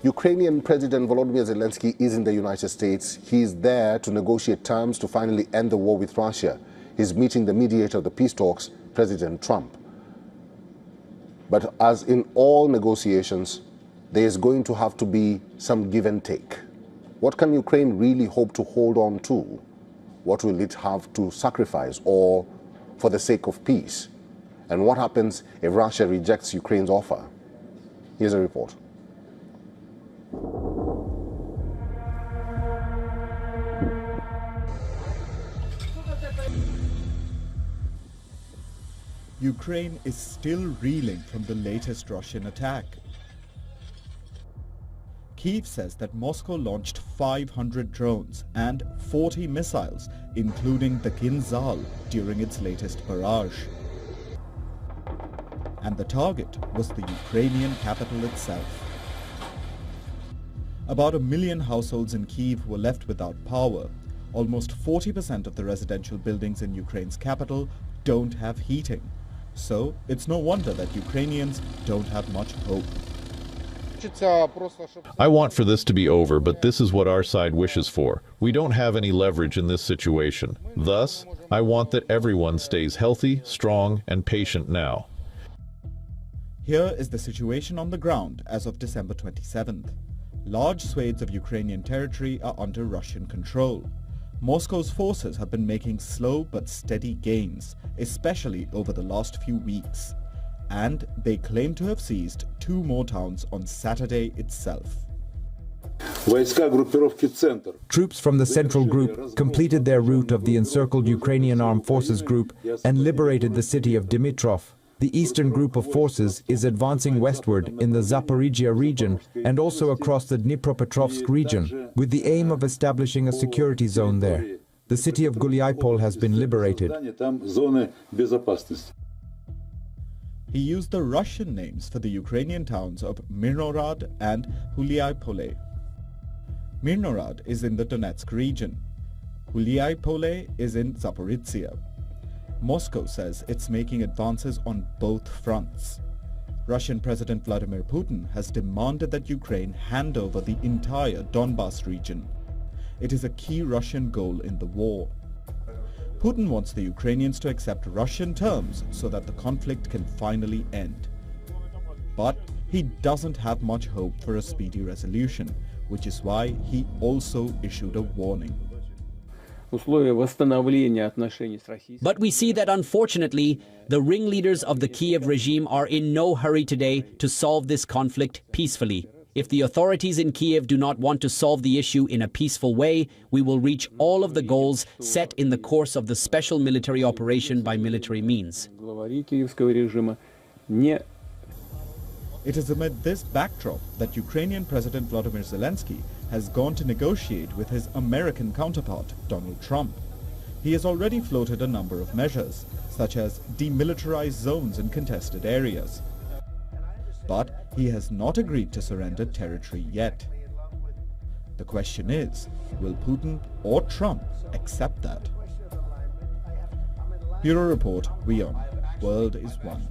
Ukrainian President Volodymyr Zelensky is in the United States. He's there to negotiate terms to finally end the war with Russia. He's meeting the mediator of the peace talks, President Trump. But as in all negotiations, there's going to have to be some give and take. What can Ukraine really hope to hold on to? What will it have to sacrifice, or for the sake of peace? And what happens if Russia rejects Ukraine's offer? Here's a report. Ukraine is still reeling from the latest Russian attack. Kyiv says that Moscow launched 500 drones and 40 missiles, including the Kinzhal, during its latest barrage. And the target was the Ukrainian capital itself. About 1 million households in Kyiv were left without power. Almost 40% of the residential buildings in Ukraine's capital don't have heating. So it's no wonder that Ukrainians don't have much hope. I want for this to be over, but this is what our side wishes for. We don't have any leverage in this situation. Thus, I want that everyone stays healthy, strong, and patient now. Here is the situation on the ground as of December 27th. Large swathes of Ukrainian territory are under Russian control. Moscow's forces have been making slow but steady gains, especially over the last few weeks. And they claim to have seized 2 more towns on Saturday itself. Troops from the Central Group completed their route of the encircled Ukrainian Armed Forces Group and liberated the city of Dmitrov. The Eastern Group of Forces is advancing westward in the Zaporizhzhia region and also across the Dnipropetrovsk region, with the aim of establishing a security zone there. The city of Huliaipole has been liberated. He used the Russian names for the Ukrainian towns of Myrnograd and Huliaipole. Myrnograd is in the Donetsk region. Huliaipole is in Zaporizhzhia. Moscow says it's making advances on both fronts. Russian President Vladimir Putin has demanded that Ukraine hand over the entire Donbas region. It is a key Russian goal in the war. Putin wants the Ukrainians to accept Russian terms so that the conflict can finally end. But he doesn't have much hope for a speedy resolution, which is why he also issued a warning. But we see that unfortunately, the ringleaders of the Kyiv regime are in no hurry today to solve this conflict peacefully. If the authorities in Kyiv do not want to solve the issue in a peaceful way, we will reach all of the goals set in the course of the special military operation by military means. It is amid this backdrop that Ukrainian President Volodymyr Zelensky has gone to negotiate with his American counterpart, Donald Trump. He has already floated a number of measures, such as demilitarized zones in contested areas. But he has not agreed to surrender territory yet. The question is, will Putin or Trump accept that? Bureau Report, WION. World is One.